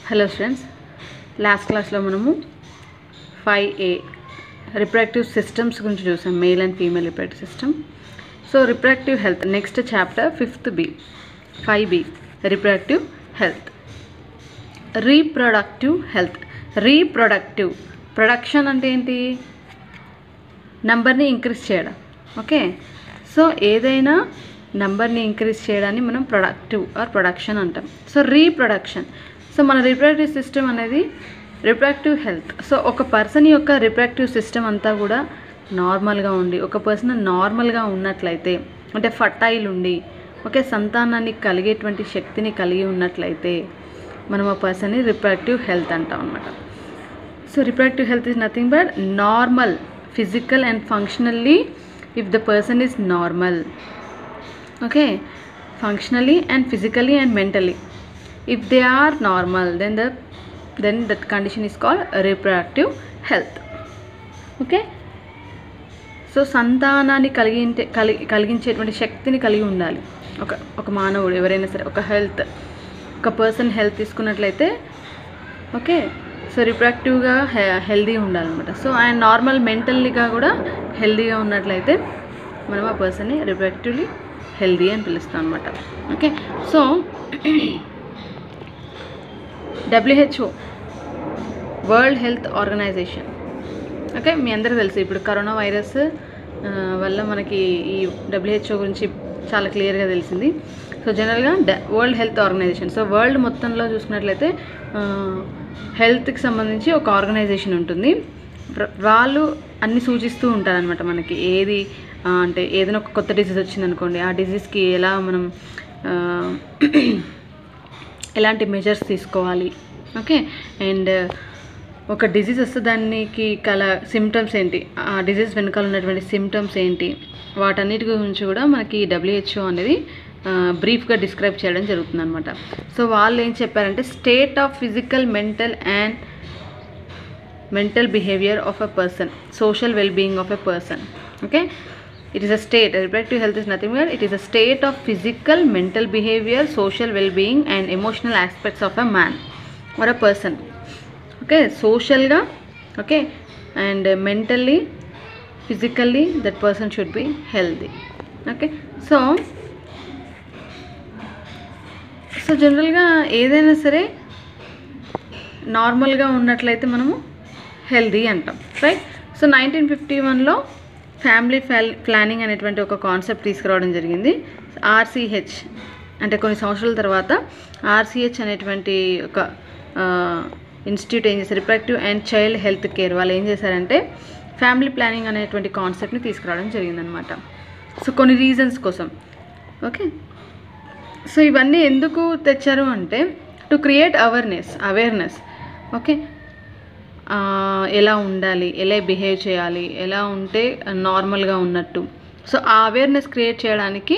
Hello friends, last క్లాస్లో మనము 5A reproductive systems గురించి చూసాం. Male and female reproductive system. So reproductive health next chapter 5th B 5B reproductive health. Reproductive health. Reproductive production అంటే ఏంటి? నంబర్ని increase చేయడం. Okay, so ఏదైనా నంబర్ని ఇంక్రీజ్ చేయడాన్ని మనం ప్రొడక్టివ్ ఆర్ ప్రొడక్షన్ అంటాం. So reproduction. సో మన రిప్రొడక్టివ్ సిస్టమ్ అనేది రిప్రొడక్టివ్ హెల్త్. సో ఒక పర్సన్ యొక్క రిప్రొడక్టివ్ సిస్టమ్ అంతా కూడా నార్మల్గా ఉండి, ఒక పర్సన్ నార్మల్గా ఉన్నట్లయితే, అంటే ఫర్టైల్ ఉండి, ఓకే, సంతానాన్ని కలిగేటువంటి శక్తిని కలిగి ఉన్నట్లయితే మనం ఆ పర్సన్ని రిప్రొడక్టివ్ హెల్త్ అంటాం అన్నమాట. So reproductive health is nothing but normal physical and functionally if the person is normal. Okay, functionally and physically and mentally if they are normal, then that condition is called reproductive health. Okay, so సంతానాన్ని కలిగించేటువంటి శక్తిని కలిగి ఉండాలి ఒక మానవుడు ఎవరైనా సరే. ఒక పర్సన్ హెల్త్ తీసుకున్నట్లయితే, ఓకే, సో రిప్రొడక్టివ్గా హెల్దీగా ఉండాలన్నమాట. సో ఆయన నార్మల్ మెంటల్లీగా కూడా హెల్దీగా ఉన్నట్లయితే మనం ఆ పర్సన్ని రిప్రొడక్టివ్లీ హెల్దీ అని పిలుస్తాం అనమాట. Okay, so WHO world health organisation. Okay, మీ అందరికీ తెలుసు ఇప్పుడు కరోనా వైరస్ వల్ల మనకి ఈ WHO గురించి చాలా క్లియర్గా తెలిసింది. సో జనరల్గా world health organization. So world మొత్తంలో చూసుకున్నట్లయితే హెల్త్కి సంబంధించి ఒక ఆర్గనైజేషన్ ఉంటుంది. వాళ్ళు అన్ని సూచిస్తూ ఉంటారనమాట మనకి. ఏది అంటే ఏదైనా ఒక కొత్త డిసీజ్ వచ్చిందనుకోండి, ఆ డిసీజ్కి ఎలా మనం ఎలాంటి మెజర్స్ తీసుకోవాలి. ఓకే, అండ్ ఒక డిసీజ్ వస్తే దానికి సిమ్టమ్స్ ఏంటి, ఆ డిసీజ్ వెనకాల ఉన్నటువంటి సిమ్టమ్స్ ఏంటి, వాటన్నిటి గురించి కూడా మనకి WHO అనేది బ్రీఫ్గా డిస్క్రైబ్ చేయడం జరుగుతుంది అనమాట. సో వాళ్ళు ఏం చెప్పారంటే state of physical mental behavior of a person, social well-being of a person. Okay, it is a state. Reproductive health is nothing but it is a state of physical, mental behavior, social well-being and emotional aspects of a man or a person. Okay, social ga, okay, and mentally, physically that person should be healthy. Okay, so జనరల్గా ఏదైనా సరే నార్మల్గా ఉన్నట్లయితే మనము healthy అంటాం, right? So 1951లో family planning అనేటువంటి ఒక concept తీసుకురావడం జరిగింది. RCH అంటే కొన్ని సంవత్సరాల తర్వాత RCH అనేటువంటి ఒక ఇన్స్టిట్యూట్ ఏం చేశారు, reproductive and child health care వాళ్ళు ఏం చేశారంటే ఫ్యామిలీ ప్లానింగ్ అనేటువంటి కాన్సెప్ట్ని తీసుకురావడం జరిగిందనమాట. సో కొన్ని రీజన్స్ కోసం. ఓకే, సో ఇవన్నీ ఎందుకు తెచ్చారు అంటే టు క్రియేట్ అవేర్నెస్. ఓకే, ఎలా ఉండాలి, ఎలా బిహేవ్ చేయాలి, ఎలా ఉంటే నార్మల్గా ఉన్నట్టు. సో ఆ అవేర్నెస్ క్రియేట్ చేయడానికి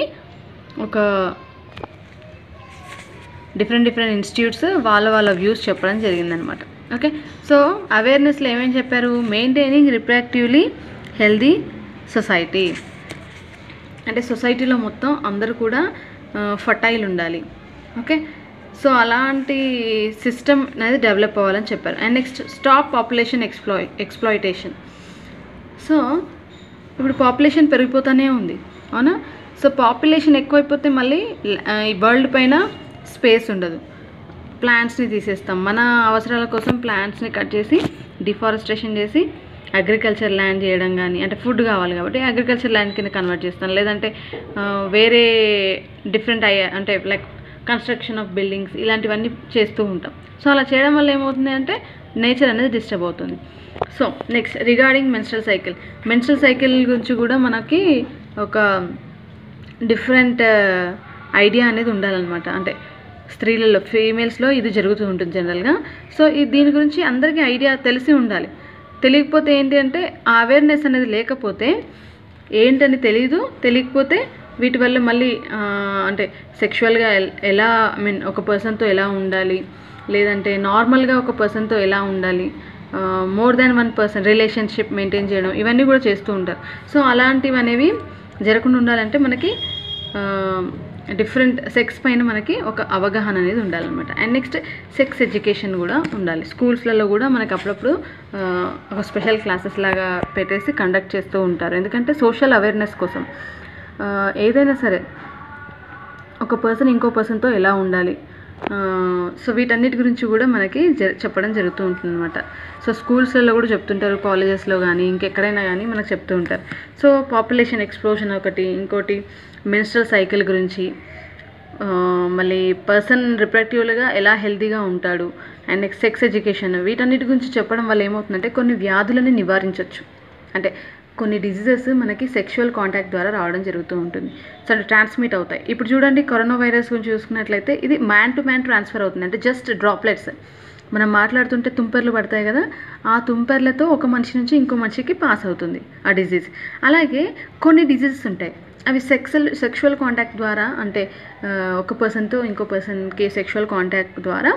ఒక డిఫరెంట్ ఇన్స్టిట్యూట్స్ వాళ్ళ వ్యూస్ చెప్పడం జరిగిందనమాట. ఓకే, సో అవేర్నెస్లో ఏమేమి చెప్పారు? మెయింటైనింగ్ రిప్రొడక్టివ్లీ హెల్దీ సొసైటీ, అంటే సొసైటీలో మొత్తం అందరూ కూడా ఫర్టైల్ ఉండాలి. ఓకే, సో అలాంటి సిస్టమ్ అనేది డెవలప్ అవ్వాలని చెప్పారు. And next stop population exploitation. So ఇప్పుడు పాపులేషన్ పెరిగిపోతూనే ఉంది, అవునా? సో పాపులేషన్ ఎక్కువైపోతే మళ్ళీ ఈ వరల్డ్ పైన స్పేస్ ఉండదు. ప్లాంట్స్ని తీసేస్తాం, మన అవసరాల కోసం ప్లాంట్స్ని కట్ చేసి డిఫారెస్టేషన్ చేసి అగ్రికల్చర్ ల్యాండ్ చేయడం కానీ, అంటే ఫుడ్ కావాలి కాబట్టి అగ్రికల్చర్ ల్యాండ్ కింద కన్వర్ట్ చేస్తాం, లేదంటే వేరే డిఫరెంట్ అంటే లైక్ కన్స్ట్రక్షన్ ఆఫ్ బిల్డింగ్స్ ఇలాంటివన్నీ చేస్తూ ఉంటాం. సో అలా చేయడం వల్ల ఏమవుతుంది అంటే నేచర్ అనేది డిస్టర్బ్ అవుతుంది. So next regarding menstrual cycle గురించి కూడా మనకి ఒక డిఫరెంట్ ఐడియా అనేది ఉండాలన్నమాట. అంటే స్త్రీలలో, ఫీమేల్స్లో ఇది జరుగుతూ ఉంటుంది జనరల్గా. సో దీని గురించి అందరికీ ఐడియా తెలిసి ఉండాలి. తెలియకపోతే ఏంటి అంటే ఆ అవేర్నెస్ అనేది లేకపోతే ఏంటని తెలియకపోతే వీటి వల్ల మళ్ళీ అంటే సెక్షువల్గా ఎలా ఒక పర్సన్తో ఎలా ఉండాలి, లేదంటే నార్మల్గా ఒక పర్సన్తో ఎలా ఉండాలి, more than one person relationship maintain చేయడం, ఇవన్నీ కూడా చేస్తూ ఉంటారు. సో అలాంటివి అనేవి జరగకుండా ఉండాలంటే మనకి డిఫరెంట్ సెక్స్ పైన మనకి ఒక అవగాహన అనేది ఉండాలన్నమాట. అండ్ నెక్స్ట్ సెక్స్ ఎడ్యుకేషన్ కూడా ఉండాలి. స్కూల్స్లలో కూడా మనకి అప్పుడప్పుడు ఒక స్పెషల్ క్లాసెస్ లాగా పెట్టేసి కండక్ట్ చేస్తూ ఉంటారు. ఎందుకంటే సోషల్ అవేర్నెస్ కోసం. ఏదైనా సరే ఒక పర్సన్ ఇంకో పర్సన్తో ఎలా ఉండాలి, సో వీటన్నిటి గురించి కూడా మనకి చెప్పడం జరుగుతూ ఉంటుందన్నమాట. సో స్కూల్స్లలో కూడా చెప్తుంటారు, కాలేజెస్లో కానీ ఇంకెక్కడైనా కానీ మనకు చెప్తూ ఉంటారు. సో పాపులేషన్ ఎక్స్ప్లోషన్ ఒకటి, ఇంకోటి మెన్స్ట్రల్ సైకిల్ గురించి, మళ్ళీ పర్సన్ రిప్రొడక్టివ్గా ఎలా హెల్తీగా ఉంటాడు, అండ్ నెక్స్ట్ సెక్స్ ఎడ్యుకేషన్, వీటన్నిటి గురించి చెప్పడం వల్ల ఏమవుతుందంటే కొన్ని వ్యాధులని నివారించవచ్చు. అంటే కొన్ని డిజీజెస్ మనకి సెక్షువల్ కాంటాక్ట్ ద్వారా రావడం జరుగుతూ ఉంటుంది. సో అంటే ట్రాన్స్మిట్ అవుతాయి. ఇప్పుడు చూడండి, కరోనా వైరస్ గురించి చూసుకున్నట్లయితే ఇది మ్యాన్ టు మ్యాన్ ట్రాన్స్ఫర్ అవుతుంది. అంటే జస్ట్ డ్రాప్లెట్స్, మనం మాట్లాడుతుంటే తుంపెర్లు పడతాయి కదా, ఆ తుంపెర్లతో ఒక మనిషి నుంచి ఇంకో మనిషికి పాస్ అవుతుంది ఆ డిజీజ్. అలాగే కొన్ని డిజీజెస్ ఉంటాయి, అవి సెక్షువల్ కాంటాక్ట్ ద్వారా, అంటే ఒక పర్సన్తో ఇంకో పర్సన్కి సెక్షువల్ కాంటాక్ట్ ద్వారా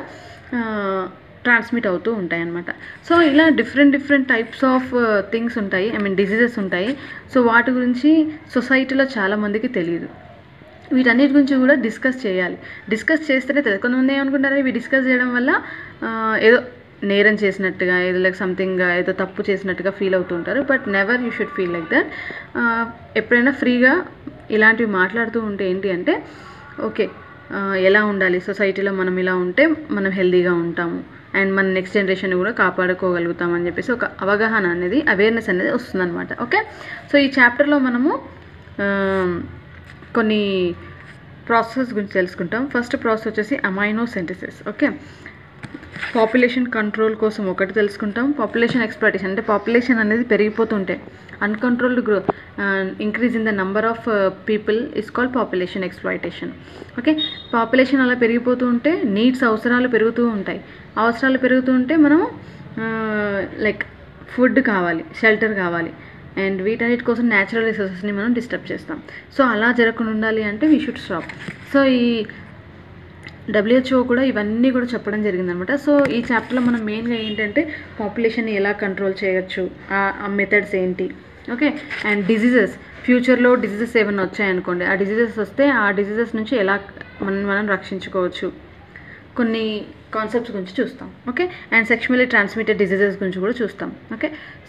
ట్రాన్స్మిట్ అవుతూ ఉంటాయి అన్నమాట. సో ఇలా డిఫరెంట్ టైప్స్ ఆఫ్ థింగ్స్ ఉంటాయి, డిజీజెస్ ఉంటాయి. సో వాటి గురించి సొసైటీలో చాలామందికి తెలియదు. వీటన్నిటి గురించి కూడా డిస్కస్ చేయాలి. డిస్కస్ చేస్తేనే తెలియదు. కొంతమంది ఏమనుకుంటారు, ఇవి డిస్కస్ చేయడం వల్ల ఏదో నేరం చేసినట్టుగా, ఏదో లైక్ సంథింగ్ ఏదో తప్పు చేసినట్టుగా ఫీల్ అవుతూ ఉంటారు. But never you should feel like that. ఎప్పుడైనా ఫ్రీగా ఇలాంటివి మాట్లాడుతూ ఉంటే ఏంటి అంటే, ఓకే ఎలా ఉండాలి సొసైటీలో, మనం ఇలా ఉంటే మనం హెల్తీగా ఉంటాము అండ్ మన నెక్స్ట్ జనరేషన్ కూడా కాపాడుకోగలుగుతామని చెప్పేసి ఒక అవగాహన అనేది, అవేర్నెస్ అనేది వస్తుందన్నమాట. ఓకే, సో ఈ చాప్టర్లో మనము కొన్ని ప్రాసెస్ గురించి తెలుసుకుంటాం. ఫస్ట్ ప్రాసెస్ వచ్చేసి amino synthesis. Okay, population control కోసం ఒకటి తెలుసుకుంటాం. పాపులేషన్ ఎక్స్ప్లాయిటేషన్, అంటే పాపులేషన్ అనేది పెరిగిపోతుంటే uncontrolled increase in the number of people is called population exploitation. Okay, population అలా పెరిగిపోతూ ఉంటే నీడ్స్, అవసరాలు పెరుగుతూ ఉంటాయి. అవసరాలు పెరుగుతూ ఉంటే మనం లైక్ ఫుడ్ కావాలి, షెల్టర్ కావాలి, అండ్ వీటన్నిటి కోసం న్యాచురల్ రిసోర్సెస్ని మనం డిస్టర్బ్ చేస్తాం. సో అలా జరగకుండా ఉండాలి అంటే వీ షుడ్ స్టాప్. సో ఈ WHO కూడా ఇవన్నీ కూడా చెప్పడం జరిగిందనమాట. సో ఈ చాప్టర్లో మనం మెయిన్గా ఏంటంటే పాపులేషన్ని ఎలా కంట్రోల్ చేయొచ్చు, ఆ మెథడ్స్ ఏంటి, ఓకే, అండ్ డిజీజెస్, ఫ్యూచర్లో డిజీజెస్ ఏమైనా వచ్చాయనుకోండి, ఆ డిజీజెస్ వస్తే ఆ డిజీజెస్ నుంచి ఎలా మనం రక్షించుకోవచ్చు, కొన్ని కాన్సెప్ట్స్ గురించి చూస్తాం. Okay, and sexually transmitted diseases గురించి కూడా చూస్తాం. Okay,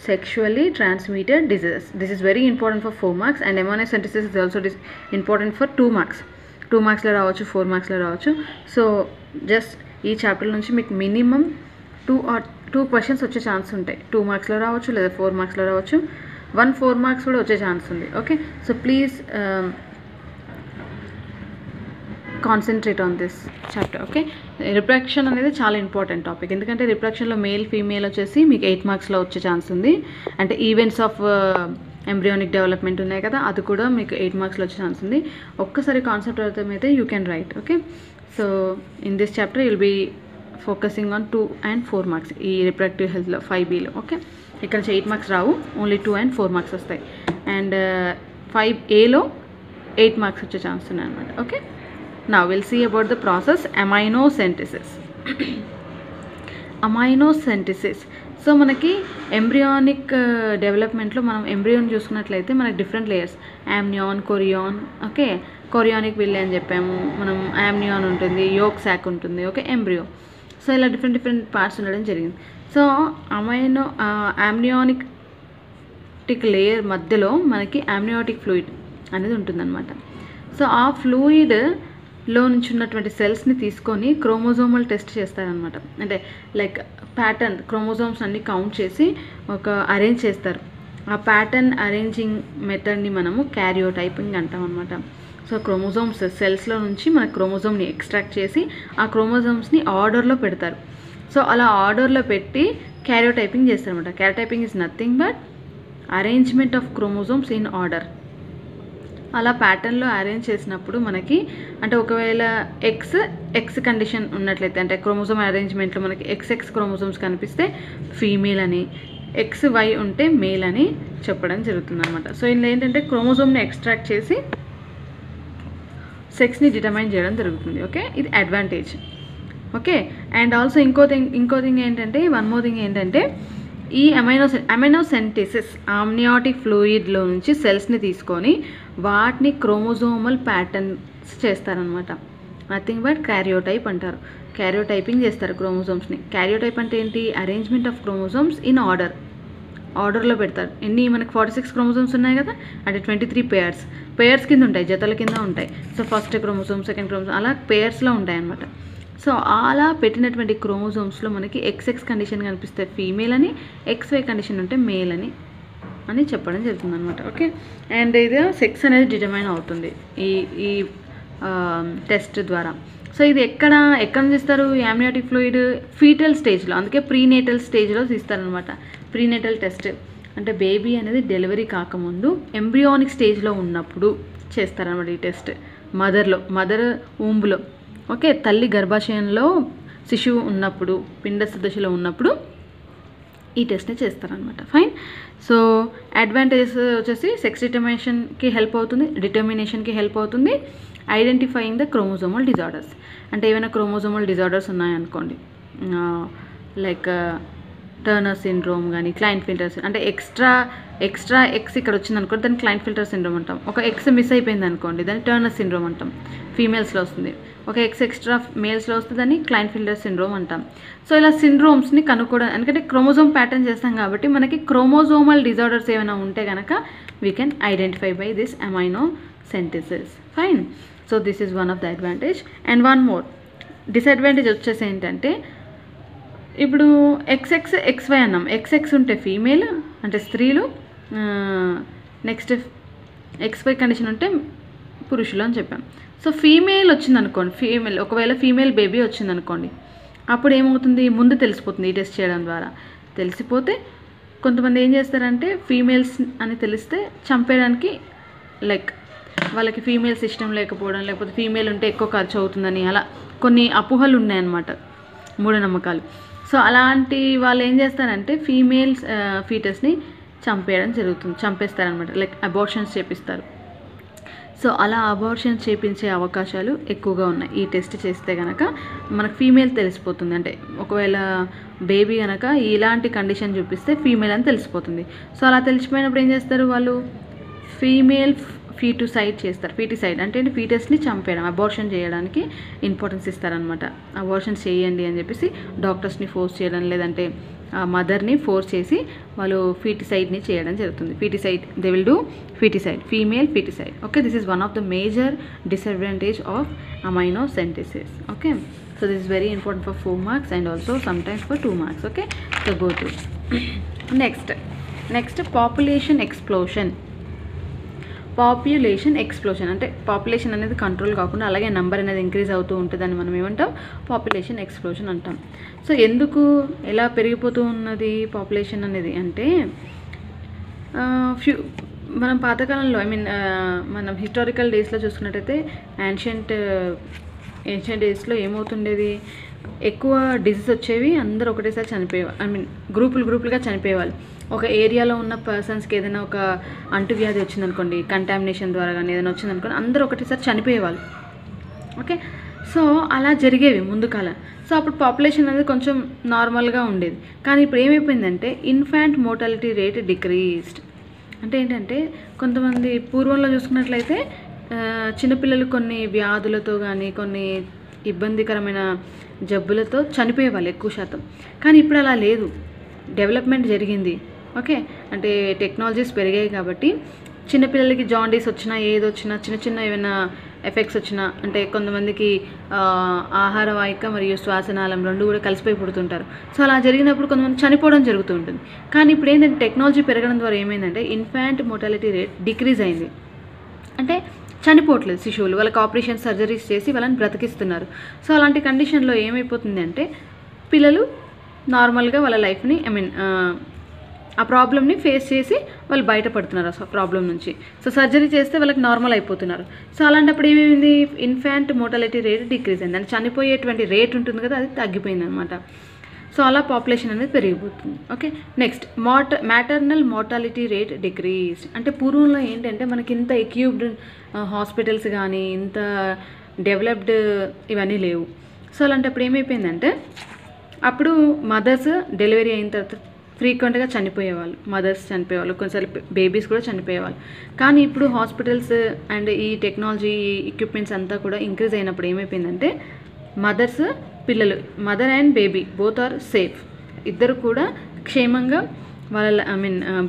sexually transmitted diseases, this is very important for 4 marks and MRI synthesis is also important for 2 marks. 2 marksలో రావచ్చు, 4 marksలో రావచ్చు. సో జస్ట్ ఈ చాప్టర్ నుంచి మీకు మినిమం 2 questions వచ్చే ఛాన్స్ ఉంటాయి. 2 marksలో రావచ్చు, లేదా 4 marksలో రావచ్చు, 1 4 marks కూడా వచ్చే ఛాన్స్ ఉంది. Okay, so please concentrate on this chapter. Okay, reproduction అనేది చాలా ఇంపార్టెంట్ టాపిక్. ఎందుకంటే రిప్రొడక్షన్లో మేల్ ఫీమేల్ వచ్చేసి మీకు 8 marksలో వచ్చే ఛాన్స్ ఉంది. అంటే ఈవెంట్స్ ఆఫ్ ఎంబ్రియోనిక్ డెవలప్మెంట్ ఉన్నాయి కదా, అది కూడా మీకు 8 marksలో వచ్చే ఛాన్స్ ఉంది. ఒక్కసారి కాన్సెప్ట్ అర్థమైతే you can write. Okay, so in this chapter you'll be focusing on 2 and 4 marks ఈ రిప్రొడక్టివ్ హెల్త్లో 5Bలో. ఓకే, ఇక్కడ నుంచి 8 marks రావు, ఓన్లీ 2 and 4 marks వస్తాయి. అండ్ 5Aలో 8 marks వచ్చే ఛాన్స్ ఉన్నాయి అనమాట. Okay, now we'll see about the process aminocentesis. aminocentesis, so మనకి ఎంబ్రియానిక్ డెవలప్మెంట్లో మనం ఎంబ్రియోన్ చూసుకున్నట్లయితే మనకి different layers, amnion, chorion. Okay, chorionic villi అని చెప్పాము మనం, యామ్నియాన్ ఉంటుంది, యోక్ సాక్ ఉంటుంది. Okay, embryo. సో ఇలా డిఫరెంట్ పార్ట్స్ ఉండడం జరిగింది. సో యామ్నియానిక్ లేయర్ మధ్యలో మనకి యామ్నియాటిక్ ఫ్లూయిడ్ అనేది ఉంటుందన్నమాట. సో ఆ ఫ్లూయిడ్లో నుంచి ఉన్నటువంటి సెల్స్ని తీసుకొని క్రోమోజోమల్ టెస్ట్ చేస్తారనమాట. అంటే లైక్ ప్యాటర్న్, క్రోమోజోమ్స్ అన్ని కౌంట్ చేసి ఒక అరేంజ్ చేస్తారు. ఆ ప్యాటర్న్ అరేంజింగ్ మెథడ్ని మనము క్యారియోటైపింగ్ అంటాం అనమాట. సో క్రోమోజోమ్స్ సెల్స్లో నుంచి మన క్రోమోజోమ్ని ఎక్స్ట్రాక్ట్ చేసి ఆ క్రోమోజోమ్స్ని ఆర్డర్లో పెడతారు. సో అలా ఆర్డర్లో పెట్టి క్యారియోటైపింగ్ చేస్తారనమాట. Karyotyping is nothing but arrangement of chromosomes in order. అలా ప్యాటర్న్లో అరేంజ్ చేసినప్పుడు మనకి, అంటే ఒకవేళ ఎక్స్ కండిషన్ ఉన్నట్లయితే, అంటే క్రోమోజోమ్ అరేంజ్మెంట్లో మనకి XX క్రోమోజోమ్స్ కనిపిస్తే ఫీమేల్ అని, XY ఉంటే మేల్ అని చెప్పడం జరుగుతుంది అనమాట. సో ఇందులో ఏంటంటే క్రోమోజోమ్ని ఎక్స్ట్రాక్ట్ చేసి సెక్స్ని డిటర్మైన్ చేయడం జరుగుతుంది. ఓకే, ఇది అడ్వాంటేజ్. ఓకే, అండ్ ఆల్సో ఇంకో థింగ్ ఏంటంటే, వన్ మోర్ థింగ్ ఏంటంటే, ఈ అమైనోసెంటెసిస్ ఆమ్నియాటిక్ ఫ్లూయిడ్లో నుంచి సెల్స్ని తీసుకొని వాటిని క్రోమోజోమల్ ప్యాటర్న్ చేస్తారనమాట. నథింగ్ బట్ క్యారియోటైప్ అంటారు. క్యారియోటైపింగ్ చేస్తారు క్రోమోజోమ్స్ని. క్యారియోటైప్ అంటే ఏంటి? అరేంజ్మెంట్ ఆఫ్ క్రోమోజోమ్స్ ఇన్ ఆర్డర్లో పెడతారు. ఎన్ని మనకి 46 క్రోమోజోమ్స్ ఉన్నాయి కదా, అంటే 23 పేయర్స్ కింద ఉంటాయి, జతల కింద ఉంటాయి. So first chromosome, second chromosome అలా పేయర్స్లో ఉంటాయి అన్నమాట. సో అలా పెట్టినటువంటి క్రోమోజోమ్స్లో మనకి XX కండిషన్ కనిపిస్తే ఫీమేల్ అని, XY కండిషన్ ఉంటే మేల్ అని చెప్పడం జరుగుతుంది అనమాట. ఓకే, అండ్ ఇది సెక్స్ అనేది డిటర్మైన్ అవుతుంది ఈ టెస్ట్ ద్వారా. సో ఇది ఎక్కడ నుంచి ఇస్తారు? యామ్నియాటిక్ ఫ్లూయిడ్ ఫీటల్ స్టేజ్లో, అందుకే ప్రీనేటల్ స్టేజ్లో తీస్తారనమాట. ప్రీనేటల్ టెస్ట్ అంటే బేబీ అనేది డెలివరీ కాకముందు ఎంబ్రియానిక్ స్టేజ్లో ఉన్నప్పుడు చేస్తారనమాట ఈ టెస్ట్. మదర్ ఊంబులో, ఓకే, తల్లి గర్భాశయంలో శిశువు ఉన్నప్పుడు, పిండస్థ దశలో ఉన్నప్పుడు ఈ టెస్ట్ని చేస్తారనమాట. ఫైన్. సో అడ్వాంటేజెస్ వచ్చేసి సెక్స్ డిటర్మినేషన్కి హెల్ప్ అవుతుంది. ఐడెంటిఫైయింగ్ ద క్రోమోజోమల్ డిజార్డర్స్, అంటే ఏమైనా క్రోమోజోమల్ డిజార్డర్స్ ఉన్నాయనుకోండి, లైక్ టర్నర్ సిండ్రోమ్ కానీ, క్లైన్ఫెల్టర్ అంటే ఎక్స్ట్రా ఎక్స్ ఇక్కడ వచ్చింది అనుకోండి, దాన్ని క్లైన్ఫెల్టర్ సిండ్రోమ్ అంటాం. ఒక ఎక్స్ మిస్ అయిపోయింది అనుకోండి, దాన్ని టర్నర్ సిండ్రోమ్ అంటాం, ఫీమేల్స్లో వస్తుంది. ఒక ఎక్స్ ఎక్స్ట్రా మేల్స్లో వస్తుంది, దాన్ని క్లైన్ఫెల్టర్ సిండ్రోమ్ అంటాం. సో ఇలా సిండ్రోమ్స్ని కనుక్కోవడం, ఎందుకంటే క్రోమోజోమ్ ప్యాటర్న్ చేస్తాం కాబట్టి మనకి క్రోమోజోమల్ డిజార్డర్స్ ఏమైనా ఉంటే కనుక we can identify by this amino centesis. Fine. So this is one of the advantage. And one more disadvantage వచ్చేసి ఏంటంటే, ఇప్పుడు XX XY అన్నాం. XX ఉంటే ఫీమేల్ అంటే స్త్రీలు, నెక్స్ట్ XY కండిషన్ ఉంటే పురుషులు అని చెప్పాం. సో ఫీమేల్ వచ్చిందనుకోండి, ఒకవేళ ఫీమేల్ బేబీ వచ్చిందనుకోండి, అప్పుడు ఏమవుతుంది? ముందు తెలిసిపోతుంది ఈ టెస్ట్ చేయడం ద్వారా. తెలిసిపోతే కొంతమంది ఏం చేస్తారంటే, ఫీమేల్స్ అని తెలిస్తే చంపేయడానికి, లైక్ వాళ్ళకి ఫీమేల్స్ ఇష్టం లేకపోవడం, లేకపోతే ఫీమేల్ ఉంటే ఎక్కువ ఖర్చు అవుతుందని, అలా కొన్ని అపోహలు ఉన్నాయన్నమాట, మూఢనమ్మకాలు. సో అలాంటి వాళ్ళు ఏం చేస్తారంటే ఫీటస్ని చంపేస్తారనమాట, లైక్ అబార్షన్స్ చేపిస్తారు. సో అలా అబార్షన్స్ చేపించే అవకాశాలు ఎక్కువగా ఉన్నాయి. ఈ టెస్ట్ చేస్తే కనుక మనకు ఫీమేల్ తెలిసిపోతుంది, అంటే ఒకవేళ బేబీ కనుక ఇలాంటి కండిషన్ చూపిస్తే ఫీమేల్ అని తెలిసిపోతుంది. సో అలా తెలిసిపోయినప్పుడు ఏం చేస్తారు వాళ్ళు? ఫీమేల్ ఫీటిసైడ్ అంటే ఫీటస్ని చంపేయడం, అబార్షన్ చేయడానికి ఇంపార్టెన్స్ ఇస్తారనమాట. అబార్షన్స్ చేయండి అని చెప్పేసి డాక్టర్స్ని ఫోర్స్ చేయడం, లేదంటే మదర్ని ఫోర్స్ చేసి వాళ్ళు ఫీటిసైడ్ని చేయడం జరుగుతుంది. They will do female foeticide. Okay, this is one of the major disadvantage of amino centesis. Okay, so this is very important for 4 marks and also sometimes for 2 marks. Okay, so go through. Next population explosion అంటే population అనేది control కాకుండా అలాగే number అనేది increase అవుతూ ఉంటుందని మనం ఏమంటాం? Population explosion అంటాం. సో ఎలా పెరిగిపోతూ ఉన్నది పాపులేషన్ అనేది అంటే, మనం పాతకాలంలో మనం హిస్టారికల్ డేస్లో చూసుకున్నట్టయితే ఏన్షియంట్ డేస్లో ఏమవుతుండేది? ఎక్కువ డిసీజ్ వచ్చేవి, అందరూ ఒకటేసారి చనిపోయేవాళ్ళు, గ్రూపులుగా చనిపోయేవాళ్ళు. ఒక ఏరియాలో ఉన్న పర్సన్స్కి ఏదైనా ఒక అంటువ్యాధి వచ్చిందనుకోండి, కంటామినేషన్ ద్వారా కానీ ఏదైనా వచ్చిందనుకోండి, అందరూ ఒకటేసారి చనిపోయేవాళ్ళు. ఓకే, సో అలా జరిగేవి ముందు కాలం. సో అప్పుడు పాపులేషన్ అనేది కొంచెం నార్మల్గా ఉండేది. కానీ ఇప్పుడు ఏమైపోయిందంటే ఇన్ఫాంట్ మోర్టాలిటీ రేట్ డిక్రీజ్డ్. అంటే ఏంటంటే, కొంతమంది పూర్వంలో చూసుకున్నట్లయితే చిన్నపిల్లలు కొన్ని వ్యాధులతో కానీ కొన్ని ఇబ్బందికరమైన జబ్బులతో చనిపోయేవాళ్ళు ఎక్కువ శాతం. కానీ ఇప్పుడు అలా లేదు, డెవలప్మెంట్ జరిగింది. ఓకే, అంటే టెక్నాలజీస్ పెరిగాయి కాబట్టి చిన్నపిల్లలకి జాండీస్ వచ్చినా, ఏదొచ్చినా, చిన్న ఏమైనా ఎఫెక్ట్స్ వచ్చినా, అంటే కొంతమందికి ఆహార వాహిక మరియు శ్వాసనాళం రెండు కూడా కలిసిపోయి పుడుతుంటారు. సో అలా జరిగినప్పుడు కొంతమంది చనిపోవడం జరుగుతూ ఉంటుంది. కానీ ఇప్పుడు ఏంటంటే టెక్నాలజీ పెరగడం ద్వారా ఏమైందంటే ఇన్ఫాంట్ మోర్టాలిటీ రేట్ డిక్రీజ్ అయింది. అంటే చనిపోవట్లేదు శిశువులు, వాళ్ళకి ఆపరేషన్ సర్జరీస్ చేసి వాళ్ళని బ్రతికిస్తున్నారు. సో అలాంటి కండిషన్లో ఏమైపోతుంది అంటే పిల్లలు నార్మల్గా వాళ్ళ లైఫ్ని ఆ ప్రాబ్లమ్ని ఫేస్ చేసి వాళ్ళు బయటపడుతున్నారు ఆ ప్రాబ్లం నుంచి. సో సర్జరీ చేస్తే వాళ్ళకి నార్మల్ అయిపోతున్నారు. సో అలాంటప్పుడు ఏమైంది? ఇన్ఫాంట్ మోర్టాలిటీ రేట్ డిక్రీజ్ అయింది, అంటే చనిపోయేటువంటి రేట్ ఉంటుంది కదా, అది తగ్గిపోయింది అనమాట. సో అలా పాపులేషన్ అనేది పెరిగిపోతుంది. Okay, next maternal mortality rate decrease. అంటే పూర్వంలో ఏంటంటే మనకి ఇంత ఎక్విప్డ్ హాస్పిటల్స్ కానీ ఇంత డెవలప్డ్ ఇవన్నీ లేవు. సో అలాంటప్పుడు ఏమైపోయిందంటే అప్పుడు మదర్స్ డెలివరీ అయిన తర్వాత ఫ్రీక్వెంట్గా చనిపోయేవాళ్ళు, మదర్స్ చనిపోయేవాళ్ళు, కొన్నిసార్లు బేబీస్ కూడా చనిపోయేవాళ్ళు. కానీ ఇప్పుడు హాస్పిటల్స్ అండ్ ఈ టెక్నాలజీ ఎక్విప్మెంట్స్ అంతా కూడా ఇంక్రీజ్ అయినప్పుడు ఏమైపోయిందంటే మదర్స్, పిల్లలు, mother and baby both are safe, ఇద్దరు కూడా క్షేమంగా వాళ్ళ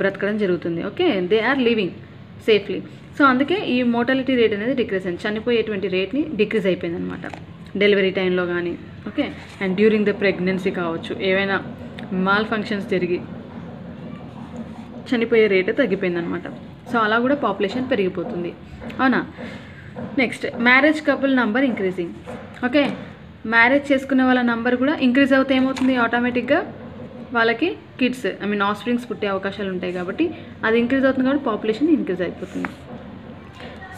బ్రతకడం జరుగుతుంది. Okay, they are living safely. So అందుకే ఈ మోర్టాలిటీ రేట్ అనేది డిక్రీజ్ అయింది, చనిపోయేటువంటి రేట్ని డిక్రీజ్ అయిపోయింది అనమాట డెలివరీ టైంలో కానీ. Okay, and during the pregnancy కావచ్చు, ఏవైనా మాల్ ఫంక్షన్స్ జరిగి చనిపోయే రేటు తగ్గిపోయిందనమాట. సో అలా కూడా పాపులేషన్ పెరిగిపోతుంది, అవునా. Next, marriage couple number increasing. Okay, marriage చేసుకునే వాళ్ళ నంబర్ కూడా ఇంక్రీజ్ అవుతే ఏమవుతుంది, ఆటోమేటిక్గా వాళ్ళకి కిడ్స్ ఆఫ్ స్ప్రింగ్స్ పుట్టే అవకాశాలు ఉంటాయి కాబట్టి అది ఇంక్రీజ్ అవుతుంది కాబట్టి పాపులేషన్ ఇంక్రీజ్ అయిపోతుంది.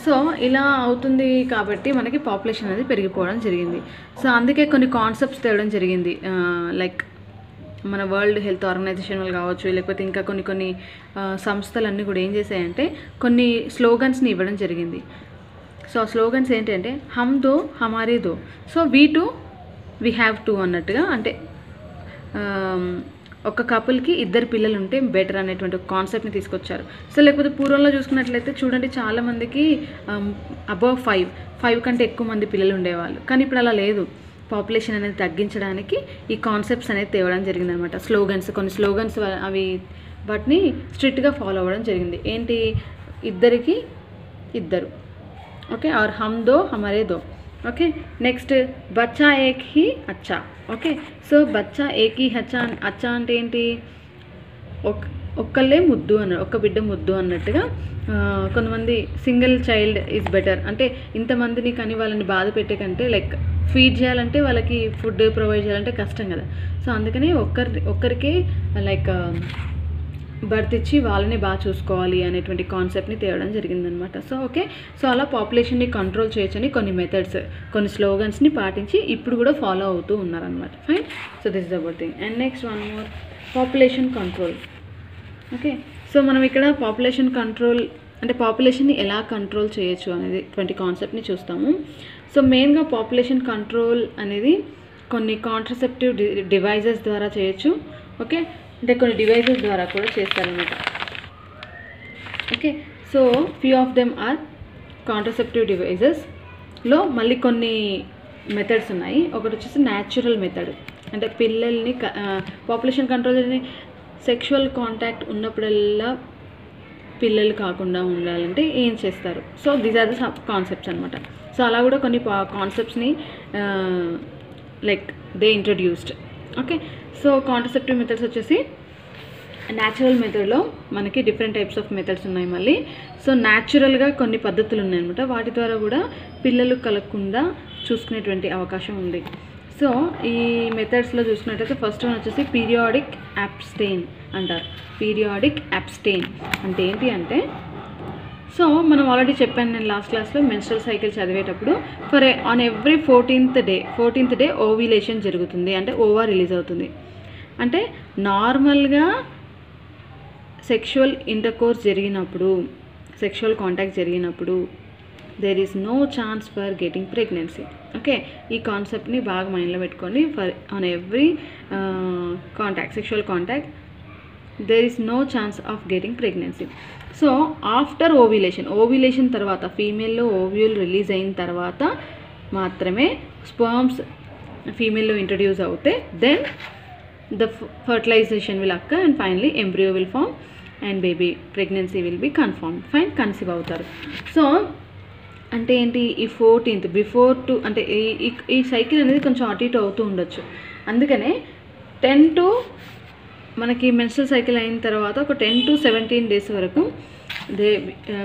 సో ఇలా అవుతుంది కాబట్టి మనకి పాపులేషన్ అనేది పెరిగిపోవడం జరిగింది. సో అందుకే కొన్ని కాన్సెప్ట్స్ తేవడం జరిగింది, లైక్ మన వరల్డ్ హెల్త్ ఆర్గనైజేషన్ వాళ్ళు కావచ్చు, లేకపోతే ఇంకా కొన్ని సంస్థలన్నీ కూడా ఏం చేశాయంటే కొన్ని స్లోగన్స్ని ఇవ్వడం జరిగింది. సో ఆ స్లోగన్స్ ఏంటంటే హమ్ దో హమారే దో, సో వీ హ్యావ్ టు అన్నట్టుగా, అంటే ఒక కపుల్కి ఇద్దరు పిల్లలు ఉంటే బెటర్ అనేటువంటి ఒక కాన్సెప్ట్ని తీసుకొచ్చారు. సో లేకపోతే పూర్వంలో చూసుకున్నట్లయితే చూడండి, చాలామందికి అబవ్ 5 కంటే ఎక్కువ మంది పిల్లలు ఉండేవాళ్ళు. కానీ ఇప్పుడు అలా లేదు, పాపులేషన్ అనేది తగ్గించడానికి ఈ కాన్సెప్ట్స్ అనేది తేవడం జరిగిందనమాట. కొన్ని స్లోగన్స్ అవి వాటిని స్ట్రిక్ట్గా ఫాలో అవ్వడం జరిగింది. ఏంటి, ఇద్దరికి ఇద్దరు, ఓకే, ఆర్ హమ్ దో హమారే దో. ఓకే, నెక్స్ట్ బచ్చా ఏక్ హీ అచ్చా. ఓకే, సో బచ్చా ఏక్ హీ అచ్చా అంటే ఏంటి, ఒక్కళ్ళే ముద్దు ఒక్క బిడ్డ ముద్దు అన్నట్టుగా. కొంతమంది సింగిల్ చైల్డ్ ఈజ్ బెటర్, అంటే ఇంతమందిని కానీ వాళ్ళని బాధ పెట్టే కంటే లైక్ ఫీడ్ చేయాలంటే వాళ్ళకి ఫుడ్ ప్రొవైడ్ చేయాలంటే కష్టం కదా. సో అందుకని ఒక్కరికే లైక్ బర్త్ ఇచ్చి వాళ్ళని బాగా చూసుకోవాలి అనేటువంటి కాన్సెప్ట్ని తేవడం జరిగిందనమాట. సో ఓకే, సో అలా పాపులేషన్ని కంట్రోల్ చేయొచ్చని కొన్ని మెథడ్స్, కొన్ని స్లోగన్స్ని పాటించి ఇప్పుడు కూడా ఫాలో అవుతూ ఉన్నారనమాట. Fine, so this is about thing. And next one more, population control. Okay, so మనం ఇక్కడ పాపులేషన్ కంట్రోల్ అంటే పాపులేషన్ని ఎలా కంట్రోల్ చేయొచ్చు అనేది 20 కాన్సెప్ట్ని చూస్తాము. సో మెయిన్గా పాపులేషన్ కంట్రోల్ అనేది కొన్ని కాంట్రసెప్టివ్ డివైజెస్ ద్వారా చేయొచ్చు. ఓకే, అంటే కొన్ని డివైజెస్ ద్వారా కూడా చేస్తారనమాట. Okay, so few of them are contraceptive డివైజెస్లో మళ్ళీ కొన్ని మెథడ్స్ ఉన్నాయి. ఒకటి వచ్చేసి న్యాచురల్ మెథడ్, అంటే పిల్లల్ని పాపులేషన్ కంట్రోల్ సెక్షువల్ కాంటాక్ట్ ఉన్నప్పుడల్లా పిల్లలు కాకుండా ఉండాలంటే ఏం చేస్తారు. So these are the concepts అనమాట. సో అలా కూడా కొన్ని కాన్సెప్ట్స్ని like they introduced. Okay, so contraceptive methods వచ్చేసి న్యాచురల్ మెథడ్లో మనకి డిఫరెంట్ టైప్స్ ఆఫ్ మెథడ్స్ ఉన్నాయి మళ్ళీ. సో న్యాచురల్గా కొన్ని పద్ధతులు ఉన్నాయన్నమాట, వాటి ద్వారా కూడా పిల్లలు కలగకుండా చూసుకునేటువంటి అవకాశం ఉంది. సో ఈ మెథడ్స్లో చూసుకున్నట్టయితే ఫస్ట్ వన్ వచ్చేసి పీరియాడిక్ అబ్స్టెయిన్ అంటారు. పీరియాడిక్ అబ్స్టెయిన్ అంటే ఏంటి అంటే, సో మనం ఆల్రెడీ చెప్పాను నేను లాస్ట్ క్లాస్లో మెన్స్ట్రల్ సైకిల్ చదివేటప్పుడు, on every 14th day ovulation జరుగుతుంది, అంటే ఓవా రిలీజ్ అవుతుంది. అంటే నార్మల్గా సెక్షువల్ ఇంటర్కోర్స్ జరిగినప్పుడు, సెక్షువల్ కాంటాక్ట్ జరిగినప్పుడు there is no chance for getting pregnancy. Okay, ఈ కాన్సెప్ట్ని బాగా మైండ్లో పెట్టుకోండి. On every sexual contact there is no chance of getting pregnancy. So after ovulation తర్వాత, ఫీమేల్లో ఓవ్యూల్ రిలీజ్ అయిన తర్వాత మాత్రమే స్పర్మ్స్ ఫీమేల్లో ఇంట్రడ్యూస్ అవుతే then the fertilization will occur and finally embryo will form and baby pregnancy will be conceive అవుతారు. So అంటే ఏంటి, ఈ 14th బిఫోర్ టు అంటే ఈ సైకిల్ అనేది కొంచెం అటు ఇటు అవుతూ ఉండొచ్చు. అందుకనే 10 to మనకి మెన్స్ట్రల్ సైకిల్ అయిన తర్వాత ఒక 10 to 17 days వరకు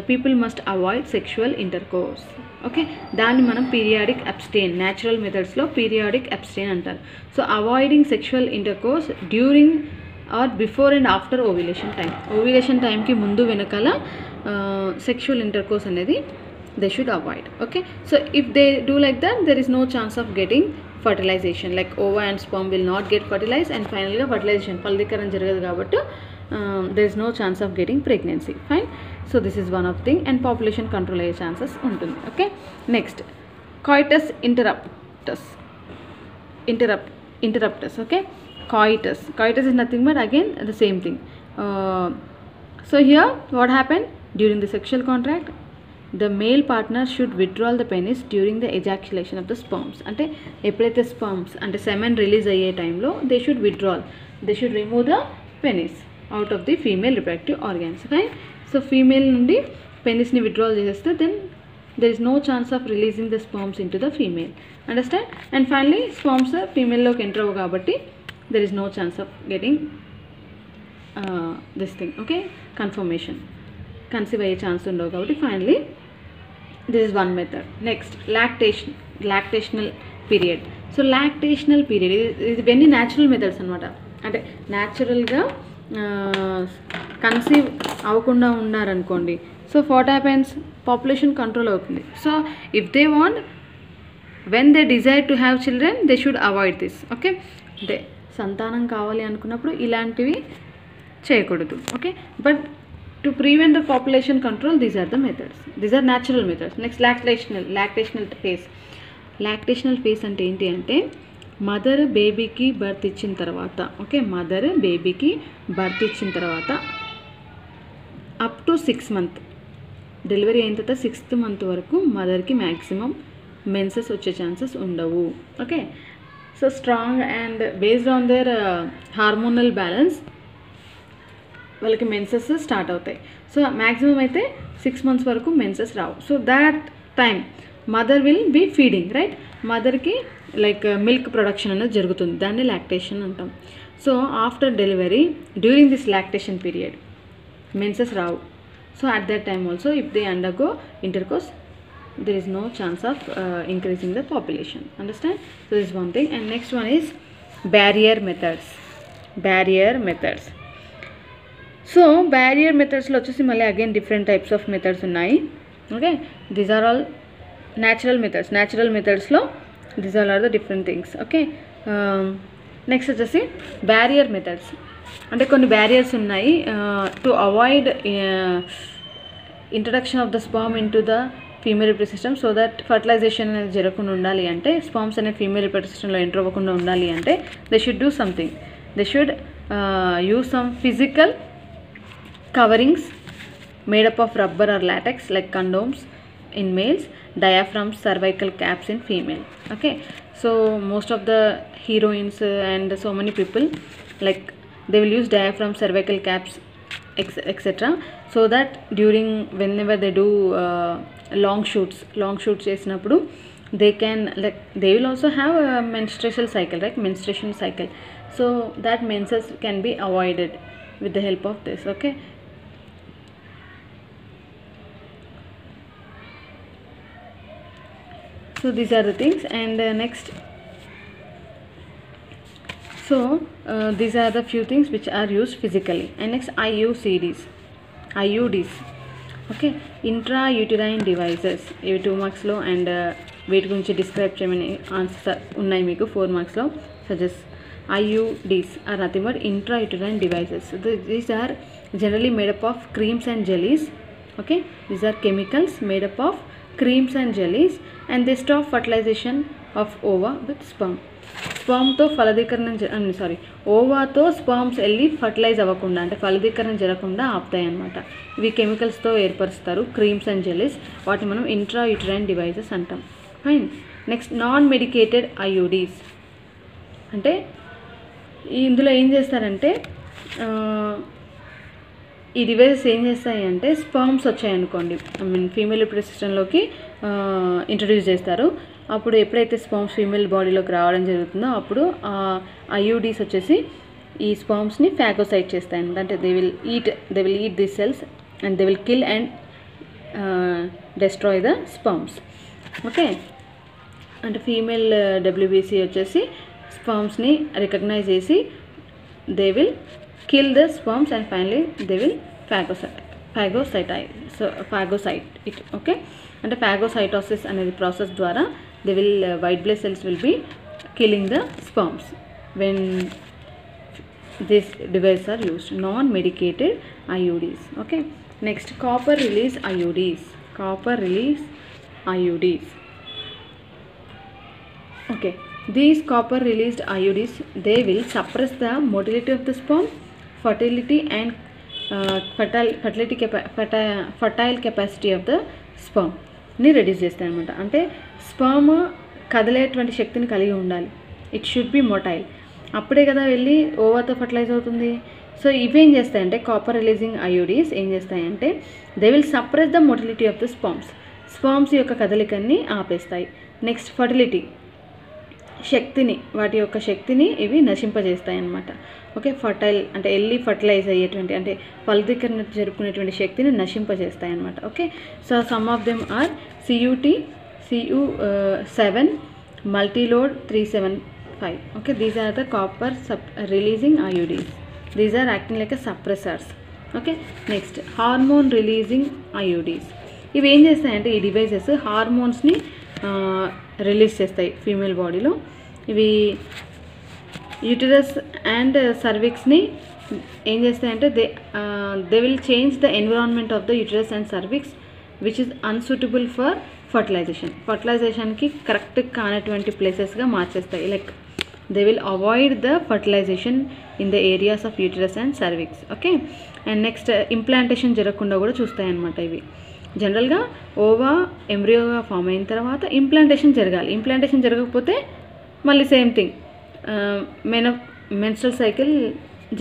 people must avoid sexual intercourse. Okay, దాన్ని మనం పీరియాడిక్ అబ్స్టెయిన్, న్యాచురల్ మెథడ్స్లో పీరియాడిక్ అబ్స్టెయిన్ అంటారు. So avoiding sexual intercourse during or before and after ovulation టైంకి ముందు వెనకాల సెక్షువల్ ఇంటర్కోర్స్ అనేది they should avoid. Okay, so if they do like that, there is no chance of getting fertilization, like ova and sperm will not get fertilized and finally fertilization ఫలదీకరణ జరగదు కాబట్టి there is no chance of getting pregnancy. Fine, so this is one of thing, and population control అయ్యే chances ఉంటుంది. Okay, next coitus interruptus. Okay, coitus. Coitus is nothing but again the same thing. So here what happened during the sexual contract, the male partner should withdraw the penis during the ejaculation of the sperms. అంటే ఎప్పుడైతే sperms అంటే semen release అయ్యే టైంలో they should withdrawal, they should remove the penis out of the female reproductive organs. Right. So female నుండి పెనిస్ని withdrawal చేసేస్తే then there is no chance of releasing the sperms into the female. Understand? And finally sperms female loki enter avvu kabatti there is no chance of getting this thing, okay, conformation, conceive aye chance undavu kabatti finally this is one method. Next, lactational period. So lactational period is very natural methods anamata, ante natural ga conceive అవ్వకుండా ఉన్నారనుకోండి, so what happens, population control అవుతుంది. So if they want, when they desire to have children they should avoid this. Okay, అంటే సంతానం కావాలి అనుకున్నప్పుడు ఇలాంటివి చేయకూడదు. Okay, but to prevent the population control these are the methods, these are natural methods. Next lactational phase. Lactational phase అంటే ఏంటి అంటే mother బేబీకి బర్త్ ఇచ్చిన తర్వాత, ఓకే, మదర్ బేబీకి బర్త్ ఇచ్చిన తర్వాత అప్ టు 6 months, డెలివరీ అయిన తర్వాత 6th month వరకు మదర్కి మ్యాక్సిమం మెన్సెస్ వచ్చే ఛాన్సెస్ ఉండవు. Okay, so strong and based on their hormonal balance వాళ్ళకి మెన్సెస్ స్టార్ట్ అవుతాయి. సో మ్యాక్సిమం అయితే 6 months వరకు మెన్సెస్ రావు. So that time mother will be feeding, right, మదర్కి లైక్ మిల్క్ ప్రొడక్షన్ అనేది జరుగుతుంది, దాన్ని లాక్టేషన్ అంటాం. So after delivery during this lactation period menses రావు. So at that time also if they undergo intercourse there is no chance of increasing the population. Understand? So this is one thing. And next one is barrier methods. So barrier methods lo vachesi mali again different types of methods unnai. Okay, these are all natural methods lo these all are the different things. Okay, next vachesi barrier methods అంటే కొన్ని barriers ఉన్నాయి to avoid introduction of the sperm into the female reproductive system, so that fertilization అనేది జరగకుండా ఉండాలి అంటే, sperms అనేది female reproductive సిస్టంలో enter అవ్వకుండా ఉండాలి అంటే they should do something. They should use some physical coverings made up of rubber or latex like condoms in males, diaphragms, cervical caps in female. Okay, so most of the heroines and so many people like they will use diaphragm, cervical caps, etc. so that during whenever they do long shoots చేసినప్పుడు they can, like, they will also have a menstruation cycle, so that menses can be avoided with the help of this. Okay, so these are the things. And next, so these are the few things which are used physically. And next, IUDs. Okay, intrauterine devices. ఇవి 2 marks లో and వీటి గురించి describe చేయమని answer ఉన్నాయి మీకు 4 marks లో. Suggest IUDs are nothing but intrauterine devices. So these are generally made up of creams and jellies. Okay, these are chemicals made up of creams and jellies, and they stop fertilization of ova with sperm. స్పర్మ్తో ఫలదీకరణ ఓవాతో sperms వెళ్ళి fertilise అవ్వకుండా, అంటే ఫలదీకరణ జరగకుండా ఆపుతాయి అన్నమాట. ఇవి కెమికల్స్తో ఏర్పరుస్తారు, క్రీమ్స్ అండ్ జెల్లీస్. వాటిని మనం ఇంట్రాయూటరైన్ డివైసెస్ అంటాం. Fine. Next, non medicated IUDs. అంటే ఇందులో ఏం చేస్తారంటే ఈ డివైసెస్ ఏం చేస్తాయి అంటే స్పర్మ్స్ వచ్చాయనుకోండి, ఫీమేల్ రిప్రొడక్టివ్ సిస్టంలోకి ఇంట్రడ్యూస్ చేస్తారు. అప్పుడు ఎప్పుడైతే స్పర్మ్స్ ఫీమేల్ బాడీలోకి రావడం జరుగుతుందో అప్పుడు IUDs వచ్చేసి ఈ స్పర్మ్స్ని ఫాగోసైట్ చేస్తాయి అనమాట. అంటే they will eat this cells and they will kill and destroy the sperms. Okay, అంటే ఫీమేల్ WBC వచ్చేసి స్పర్మ్స్ని రికగ్నైజ్ చేసి they will kill the sperms and finally they will phagocyte it. Okay, and phagocytosis అనేది process ద్వారా they will white blood cells will be killing the sperms when this device are used. Non medicated IUDs. Okay, next, copper release IUDs. Okay, These copper released IUDs, they will suppress the motility of the sperm, fertility and fertile capacity of the sperm ని reduce చేస్తాయి అనమాట. అంటే sperm కదిలేటువంటి శక్తిని కలిగి ఉండాలి. It should be motile. అప్పుడే కదా వెళ్ళి ఓవర్తో ఫర్టిలైజ్ అవుతుంది. సో ఇవేం చేస్తాయంటే కాపర్ రిలీజింగ్ ఐయుడీస్ ఏం చేస్తాయంటే they will suppress the motility of the sperms యొక్క కదలికని ఆపేస్తాయి. నెక్స్ట్ ఫర్టిలిటీ, శక్తిని, వాటి యొక్క శక్తిని ఇవి నశింపజేస్తాయి అన్నమాట. ఓకే, ఫర్టైల్ అంటే వెళ్ళి ఫర్టిలైజ్ అయ్యేటువంటి అంటే ఫలదీకరణ జరుపుకునేటువంటి శక్తిని నశింపజేస్తాయి అన్నమాట. Okay, so some of them are CU7, multiload 375. Okay, these are the copper releasing IUDs. These are acting like a suppressors. Okay, next hormone releasing IUDs. ఇవి ఏం చేస్తాయంటే ఈ డివైసెస్ హార్మోన్స్ని రిలీజ్ చేస్తాయి ఫీమేల్ బాడీలో. ఇవి యూటరస్ అండ్ సర్విక్స్ని ఏం చేస్తాయంటే they will change the environment of the uterus and cervix which is unsuitable for ఫర్టిలైజేషన్కి కరెక్ట్ కానటువంటి ప్లేసెస్గా మార్చేస్తాయి. Like they will avoid the fertilization in the areas of uterus and cervix. Okay, and next implantation జరగకుండా కూడా చూస్తాయి అన్నమాట. ఇవి జనరల్గా ఓవా ఎంబ్రియోగా ఫామ్ అయిన తర్వాత ఇంప్లాంటేషన్ జరగాలి. ఇంప్లాంటేషన్ జరగకపోతే మళ్ళీ సేమ్ థింగ్ మెన్స్ట్రల్ సైకిల్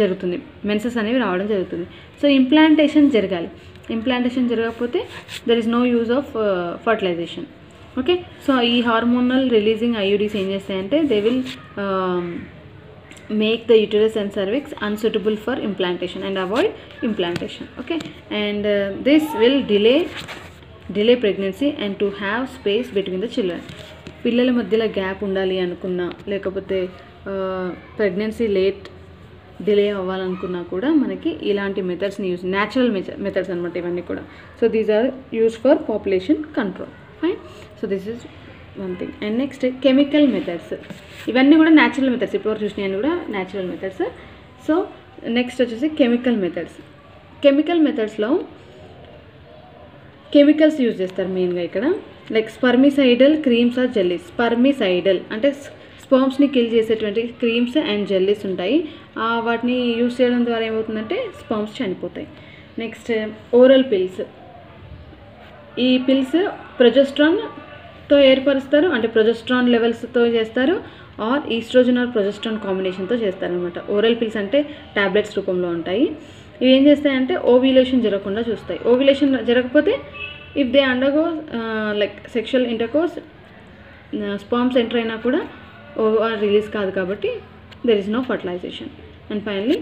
జరుగుతుంది, మెన్సెస్ అనేవి రావడం జరుగుతుంది. సో ఇంప్లాంటేషన్ జరగాలి. ఇంప్లాంటేషన్ జరగకపోతే there is no use of fertilization. Okay, so ఈ హార్మోనల్ రిలీజింగ్ IUDs ఏం చేస్తాయంటే they will make the uterus and cervix unsuitable for implantation and avoid implantation. Okay, and this will delay pregnancy and to have space between the children. పిల్లల మధ్యలో gap ఉండాలి అనుకున్నా లేకపోతే pregnancy delay అవ్వాలనుకున్నా కూడా మనకి ఇలాంటి మెథడ్స్ని యూజ్, న్యాచురల్ మెథడ్స్ అనమాట ఇవన్నీ కూడా. So these are use for population control. Fine, so this is one thing. And next chemical methods, ఇవన్నీ కూడా న్యాచురల్ మెథడ్స్, ఇప్పుడు చూసినాయని కూడా న్యాచురల్ మెథడ్స్. సో నెక్స్ట్ వచ్చేసి కెమికల్ మెథడ్స్లో కెమికల్స్ యూజ్ చేస్తారు మెయిన్గా ఇక్కడ. Like spermicidal creams or jellies. Spermicidal అంటే స్పర్మ్స్ని కిల్ చేసేటువంటి క్రీమ్స్ అండ్ జెల్లీస్ ఉంటాయి. వాటిని యూజ్ చేయడం ద్వారా ఏమవుతుందంటే స్పర్మ్స్ చనిపోతాయి. Next oral pills. ఈ పిల్స్ ప్రొజెస్ట్రాన్తో ఏర్పరుస్తారు, అంటే ప్రొజెస్ట్రాన్ లెవెల్స్తో చేస్తారు, ఆర్ ఈస్ట్రోజన్ ఆర్ ప్రొజెస్ట్రాన్ కాంబినేషన్తో చేస్తారనమాట. ఓరల్ పిల్స్ అంటే ట్యాబ్లెట్స్ రూపంలో ఉంటాయి. ఇవి ఏం చేస్తాయంటే ఓవ్యులేషన్ జరగకుండా చూస్తాయి. ఓవ్యులేషన్ జరగకపోతే if they undergo like sexual intercourse sperms enter అయినా కూడా ఓవర్ రిలీజ్ కాదు కాబట్టి there is no fertilization. And finally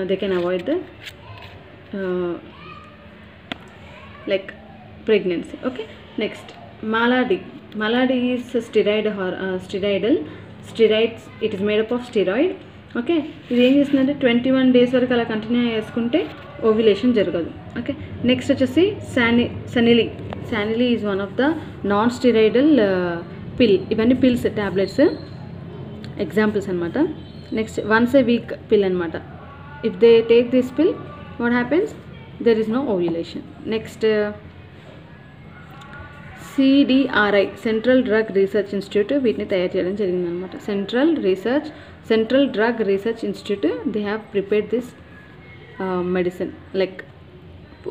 they can avoid the like pregnancy. Okay, next maladi is steroids. It is made up of steroid. Okay, ఇది ఏం చేస్తుందంటే 21 days వరకు అలా continue చేసుకుంటే ఓవ్యులేషన్ జరగదు. ఓకే, నెక్స్ట్ వచ్చేసి Saheli is one of the non steroidal pill. ఇవన్నీ pills, tablets examples అనమాట. Next once a week pill అనమాట. If they take this pill what happens, there is no ovulation. Next CDRI, central drug research institute, వీటిని తయారు చేయడం జరిగిందనమాట. Central drug research institute, they have prepared this medicine like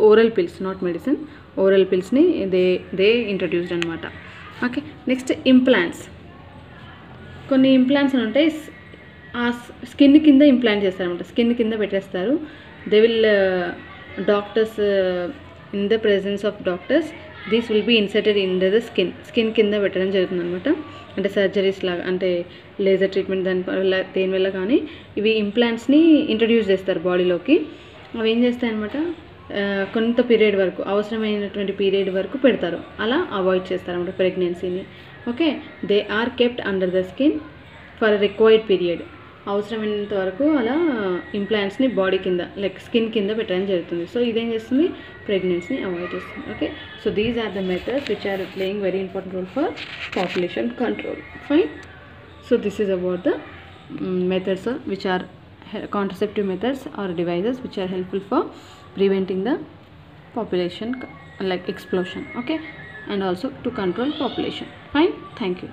oral pills, not medicine, oral పిల్స్ని they introduced అనమాట. Okay, next implants. కొన్ని implants అని ఉంటాయి, ఆ స్కిన్ కింద ఇంప్లాంట్ చేస్తారనమాట, స్కిన్ కింద పెట్టేస్తారు. They will doctors in the presence of doctors this will be inserted in the skin కింద పెట్టడం జరుగుతుంది అనమాట. అంటే సర్జరీస్ లాగా, అంటే లేజర్ ట్రీట్మెంట్ దేనివల్ల కానీ ఇవి ఇంప్లాంట్స్ని ఇంట్రడ్యూస్ చేస్తారు బాడీలోకి. అవి ఏం చేస్తాయన్నమాట, కొంత పీరియడ్ వరకు, అవసరమైనటువంటి పీరియడ్ వరకు పెడతారు, అలా అవాయిడ్ చేస్తారన్నమాట ప్రెగ్నెన్సీని. Okay, they are kept under the skin for required period. అవసరమైనంత వరకు అలా ఇంప్లాంట్స్ని బాడీ కింద లైక్ స్కిన్ కింద పెట్టడం జరుగుతుంది. సో ఇదేం చేస్తుంది, ప్రెగ్నెన్సీని అవాయిడ్ చేస్తుంది. Okay, so these are the methods which are playing very important role for population control. Fine, so this is about the methods which are contraceptive methods or devices which are helpful for preventing the population like explosion. Okay, and also to control population. Fine, thank you.